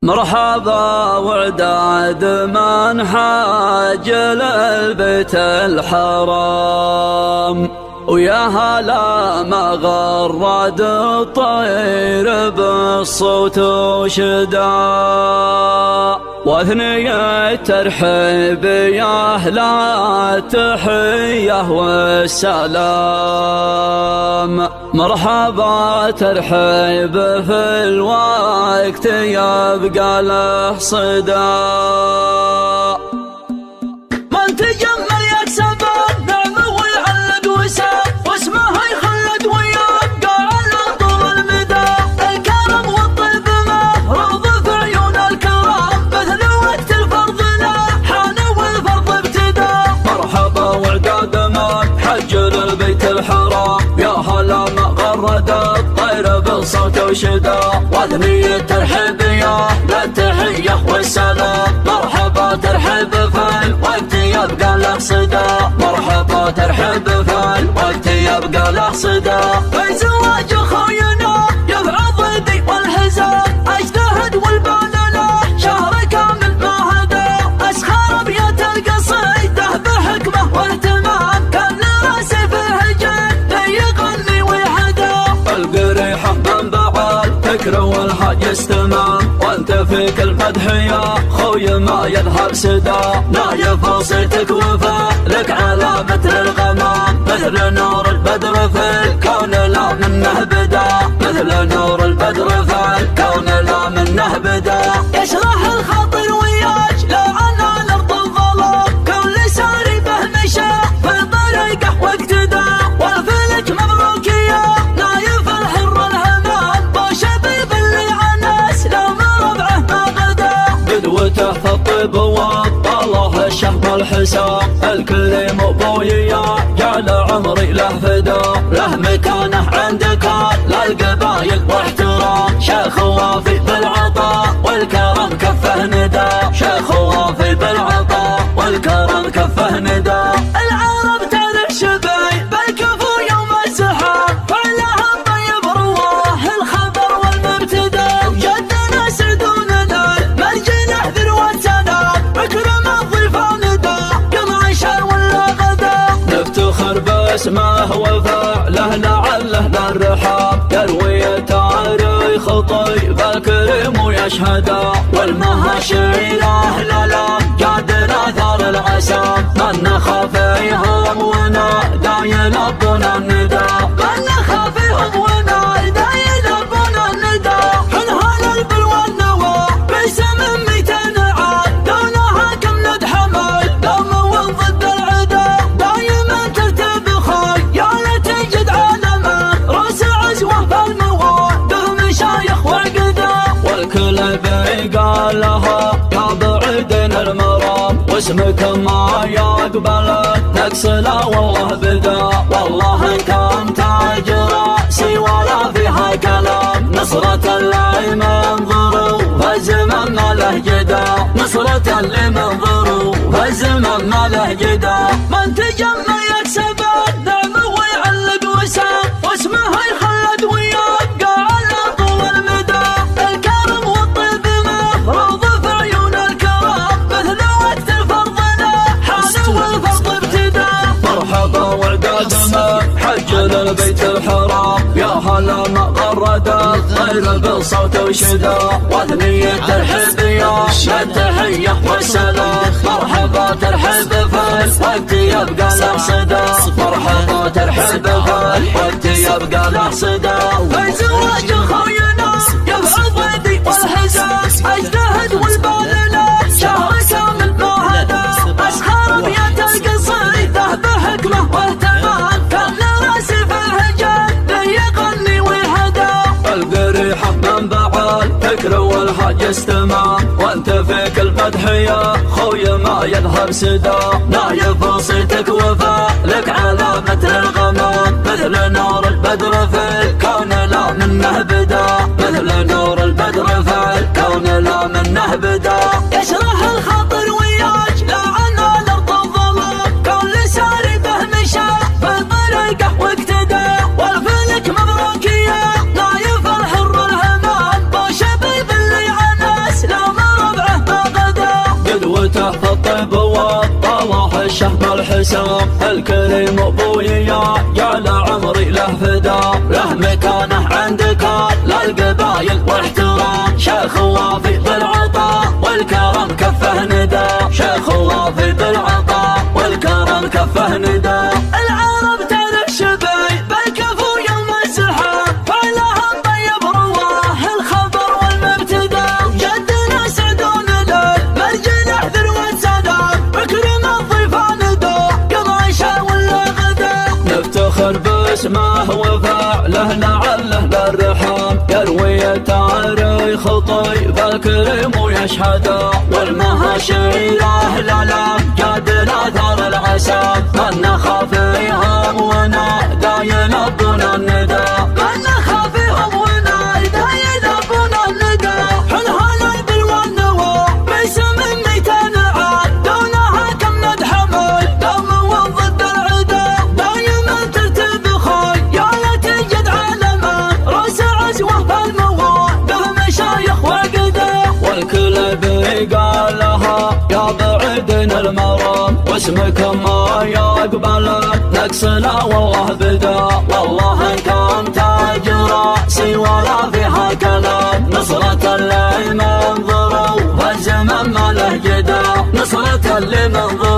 مرحبا وعداد من حاج للبيت الحرام، ويا هلا ما غرد الطير بالصوت وشدا، واثنية ترحيب يا أهل التحية والسلام. مرحبا ترحيب في الوقت يبقى له صدا، من تجمل يكسب النعم ويعلق وسام، واسمه يخلد ويبقى على طول المدى. الكرم والطيب مفروض في عيون الكرام، مثل وقت الفرض لا حان والفرض ابتدى. مرحبا وعداد من حج للبيت الحرام، يا هلا ما غرد الطير بالصوت وشدا، واثنية ترحيب يا للتحية والسلام. مرحبا ترحيب في الوقت يبقى له صدا، مرحبا ترحيب في الوقت يبقى له صدا. في زواج خوينا يبعض ضدي والحزام، اجتهد والبال له شهر كامل ما هدى. اسخر ابيات القصيده بحكمه واهتمام، كان لراسي في الهجن يغني ويهدى. القريحه من بعد فكر والحاج استمام، وانت فيك المدح يا خوي ما يذهب سدا. نايف وصيتك وفاء لك على مثل الغمام، مثل نور البدر في الكون لا منه بدا، مثل نور البدر في الكون لا منه بدا. يشرح الخاطر وياج لا عنا الارض الظلام، كل ساري به مشى في طريقه واقتدى. والفلك مبروك يا نايف الحر الهمام، وشبيب اللي عناس لا مربعه ما غدا. قدوته في الطيب والله الشهم الحسام، الكل مبويا جعل عمري له فدا. له مكانه عندك للقبايل واحترام، شيخ وافي بالعطاء والكرم كفه ندى، شيخ وافي بالعطاء والكرم كفه ندى. العرب تعرف شبي بالكفو يوم الزحام، فعلها الطيب رواه الخبر والمبتدى. جدنا سعدوننا مرجنا ذروة سلام، اكرم الضيفان ندى قم عشاء ولا غدا. نفتخر باسمه وفعله لعله للرحاب، يروي تاريخ طيب الكريم ويشهدا. والمهاشي له قادر اثار العسام، من نخافيهم ونادى يلبون الندى، من نخافيهم ونادى يلبون الندى. حنها للبلوى النوى بسم 200 عام، دونها كم ندحمل دم وضد العدا. دايما ترتب خيالة تجد عالمه، راس عزوه بالمواده مشايخ وعقدا. والكل بيقال لها يا بعيدين المرام، واسمك ما يقبل نقص لا والله بدا. والله كم تاج راسي ولا فيها كلام، نصرة اللي منظروا فالزمن ما له جدا، نصرة اللي منظروا فالزمن ما له جدا. من تجمل يكسب النعم ويعلق وسام، واسمه يخلد ويبقى على طول المدى. الكرم والطيب مفروض في عيون الكرام، مثل وقت الفرض لا حان والفرض ابتدى. مرحبا وعداد من حج للبيت الحرام، يا هلا ما غرد الطير بالصوت وشدا، واثنية ترحيب يا للتحية والسلام. مرحبا ترحيب في الوقت يبقى له صدا، مرحبا ترحيب في الوقت يبقى له صدا. في زواج خوينا يبعض ضدي والحزام، اجتهد والبال له شهر كامل ما هدى. اسخر ابيات القصيده بحكمه واهتمام، كان لراسي في الهجن يغني ويهدى. القريحه من بعد فكر والحاج استمام، وانت فيك المدح يا خوي ما يذهب سدا. نايف وصيتك وفاء لك على مثل الغمام، مثل نور البدر في الكون لا منه بدا، مثل نور البدر في الكون لا منه بدا. يشرح الخاطر وياج لا عنا الارض الظلام، كل ساري به مشى في طريقه واقتدى. والفلك مبروك يا نايف الحر الهمام، وشبيب اللي عناس لا شهم الحسام الكريم ابوي يا لعمري له فدا، له مكانه عندك للقبايل واحترام. شيخ وافي بالعطاء والكرم كفه ندى، شيخ وافي بالعطاء والكرم كفه ندى. العرب تعرف شبي بالكفو يوم الزحام، فعلها طيب رواه الخبر والمبتدا. جدنا سعدون للمرجله ذروه سادات، بكرم الضيفان دو قضى شا ولا غدا. نفتخر باسمه وفعله لعله للرحام، يروي تاريخ طيب الكريم ويشهده. والمهاشيله للام جادنا ثار العسام، من نخافيهم ونادى يلبون الندى، من نخافيهم ونادى يلبون الندى. حلها البلوى النوى باسم ميتان عاد، دونها كم ندحمل دوم وضد العدا. دايما ترتب خيالة جد عالما، راس عزوه بالمواده مشايخ وقدا. والكل بيقال لها يا بعدنا المرام، واسمك ما يقبل نقصنا والله بدا. والله ان كان تاج راسي ولا فيها كلام، نصرة اللي منظروا فالزمن ما له جدا، نصرة اللي منظروا